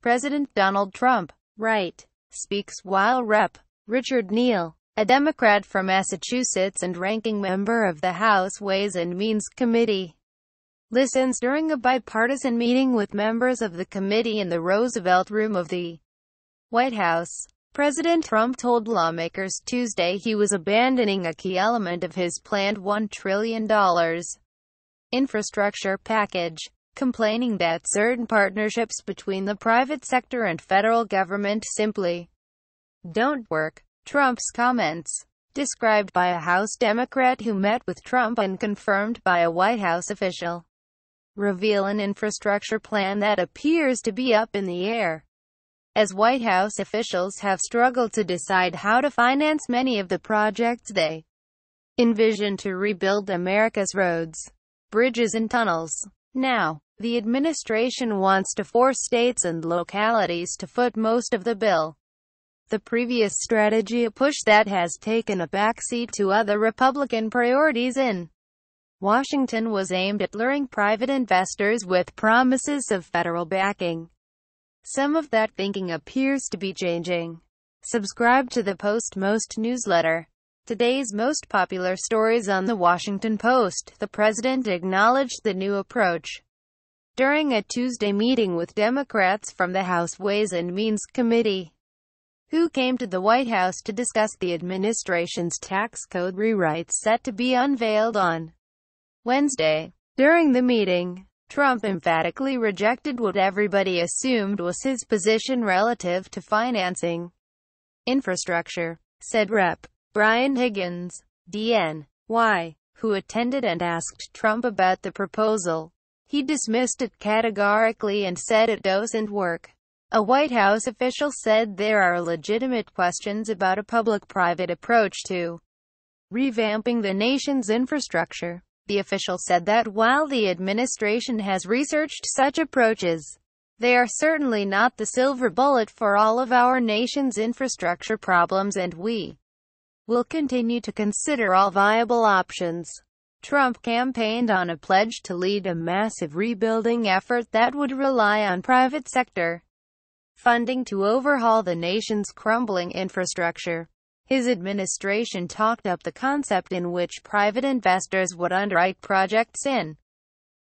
President Donald Trump, right, speaks while Rep. Richard Neal, a Democrat from Massachusetts and ranking member of the House Ways and Means Committee, listens during a bipartisan meeting with members of the committee in the Roosevelt Room of the White House. President Trump told lawmakers Tuesday he was abandoning a key element of his planned $1 trillion infrastructure package, complaining that certain partnerships between the private sector and federal government simply don't work. Trump's comments, described by a House Democrat who met with Trump and confirmed by a White House official, reveal an infrastructure plan that appears to be up in the air, as White House officials have struggled to decide how to finance many of the projects they envision to rebuild America's roads, bridges and tunnels. Now, the administration wants to force states and localities to foot most of the bill. The previous strategy, a push that has taken a backseat to other Republican priorities in Washington, was aimed at luring private investors with promises of federal backing. Some of that thinking appears to be changing. Subscribe to the Post-Most newsletter. Today's most popular stories on the Washington Post. The president acknowledged the new approach during a Tuesday meeting with Democrats from the House Ways and Means Committee, who came to the White House to discuss the administration's tax code rewrites set to be unveiled on Wednesday. During the meeting, Trump emphatically rejected what everybody assumed was his position relative to financing infrastructure, said Rep. Brian Higgins, DNY, who attended and asked Trump about the proposal. He dismissed it categorically and said it doesn't work. A White House official said there are legitimate questions about a public-private approach to revamping the nation's infrastructure. The official said that while the administration has researched such approaches, they are certainly not the silver bullet for all of our nation's infrastructure problems, and we will continue to consider all viable options. Trump campaigned on a pledge to lead a massive rebuilding effort that would rely on private sector funding to overhaul the nation's crumbling infrastructure. His administration talked up the concept in which private investors would underwrite projects in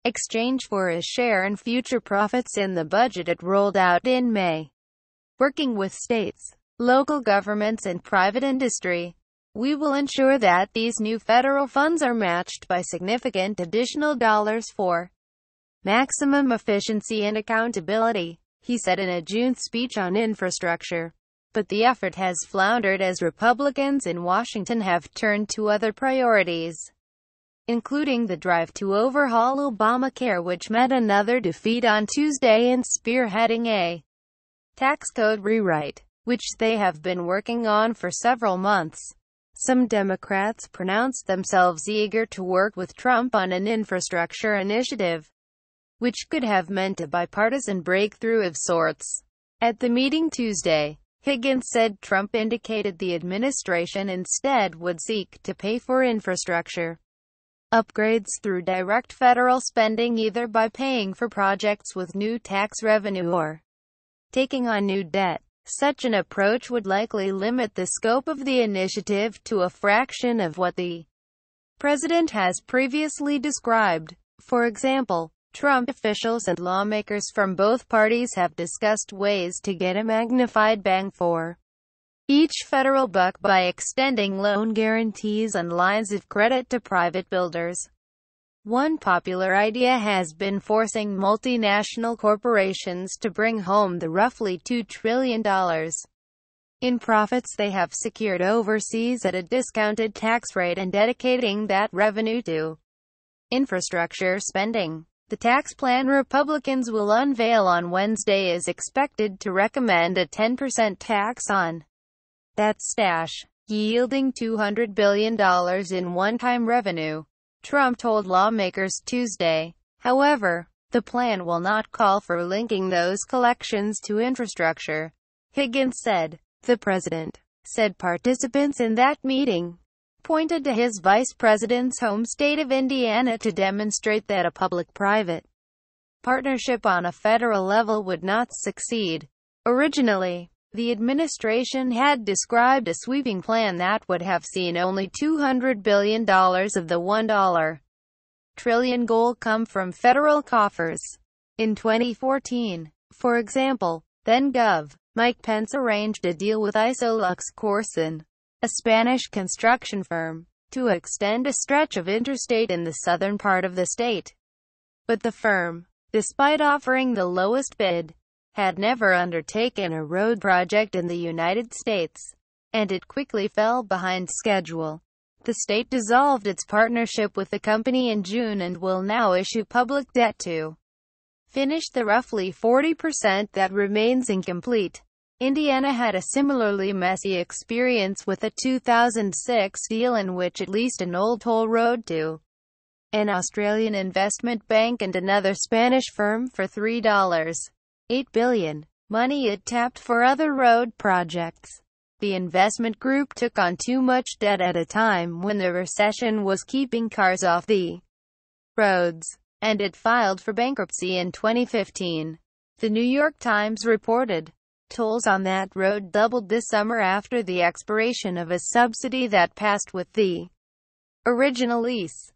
exchange for a share in future profits in the budget it rolled out in May. Working with states, local governments and private industry, we will ensure that these new federal funds are matched by significant additional dollars for maximum efficiency and accountability, he said in a June speech on infrastructure. But the effort has floundered as Republicans in Washington have turned to other priorities, including the drive to overhaul Obamacare, which met another defeat on Tuesday, and spearheading a tax code rewrite, which they have been working on for several months. Some Democrats pronounced themselves eager to work with Trump on an infrastructure initiative, which could have meant a bipartisan breakthrough of sorts. At the meeting Tuesday, Higgins said Trump indicated the administration instead would seek to pay for infrastructure upgrades through direct federal spending, either by paying for projects with new tax revenue or taking on new debt. Such an approach would likely limit the scope of the initiative to a fraction of what the president has previously described. For example, Trump officials and lawmakers from both parties have discussed ways to get a magnified bang for each federal buck by extending loan guarantees and lines of credit to private builders. One popular idea has been forcing multinational corporations to bring home the roughly $2 trillion in profits they have secured overseas at a discounted tax rate and dedicating that revenue to infrastructure spending. The tax plan Republicans will unveil on Wednesday is expected to recommend a 10% tax on that stash, yielding $200 billion in one-time revenue, Trump told lawmakers Tuesday. However, the plan will not call for linking those collections to infrastructure, Higgins said. The president said participants in that meeting pointed to his vice president's home state of Indiana to demonstrate that a public-private partnership on a federal level would not succeed. Originally, the administration had described a sweeping plan that would have seen only $200 billion of the $1 trillion goal come from federal coffers. In 2014, for example, then-Gov. Mike Pence arranged a deal with Isolux Corson, a Spanish construction firm, to extend a stretch of interstate in the southern part of the state. But the firm, despite offering the lowest bid, had never undertaken a road project in the United States, and it quickly fell behind schedule. The state dissolved its partnership with the company in June and will now issue public debt to finish the roughly 40% that remains incomplete. Indiana had a similarly messy experience with a 2006 deal in which it leased an old toll road to an Australian investment bank and another Spanish firm for $3.8 billion, money it tapped for other road projects. The investment group took on too much debt at a time when the recession was keeping cars off the roads, and it filed for bankruptcy in 2015. The New York Times reported, tolls on that road doubled this summer after the expiration of a subsidy that passed with the original lease.